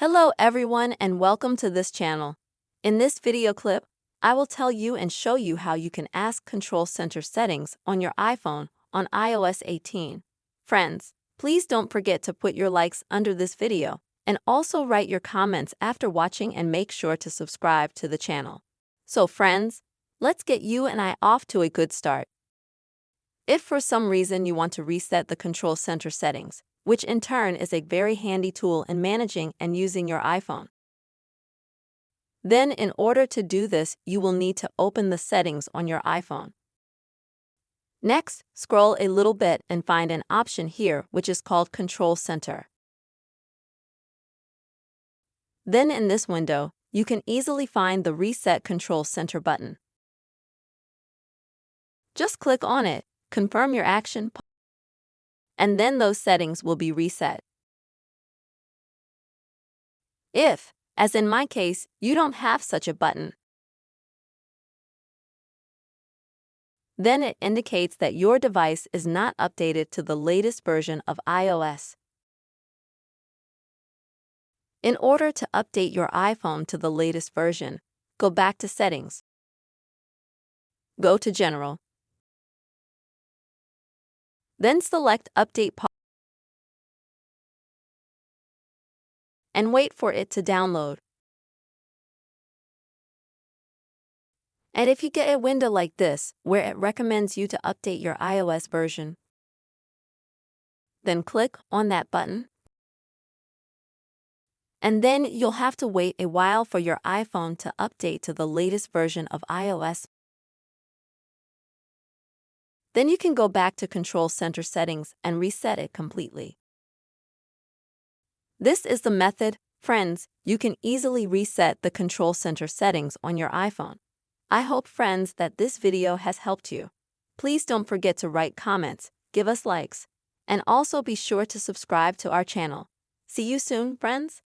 Hello everyone and welcome to this channel. In this video clip, I will tell you and show you how you can ask Control Center settings on your iPhone on iOS 18. Friends, please don't forget to put your likes under this video and also write your comments after watching and make sure to subscribe to the channel. So friends, let's get you and I off to a good start. If for some reason you want to reset the Control Center settings, which in turn is a very handy tool in managing and using your iPhone. Then in order to do this, you will need to open the settings on your iPhone. Next, scroll a little bit and find an option here which is called Control Center. Then in this window, you can easily find the Reset Control Center button. Just click on it, confirm your action, and then those settings will be reset. If, as in my case, you don't have such a button, then it indicates that your device is not updated to the latest version of iOS. In order to update your iPhone to the latest version, go back to Settings. Go to General. Then select Update and wait for it to download. And if you get a window like this, where it recommends you to update your iOS version, then click on that button. And then you'll have to wait a while for your iPhone to update to the latest version of iOS. Then you can go back to Control Center settings and reset it completely. This is the method, friends, you can easily reset the Control Center settings on your iPhone. I hope, friends, that this video has helped you. Please don't forget to write comments, give us likes, and also be sure to subscribe to our channel. See you soon, friends.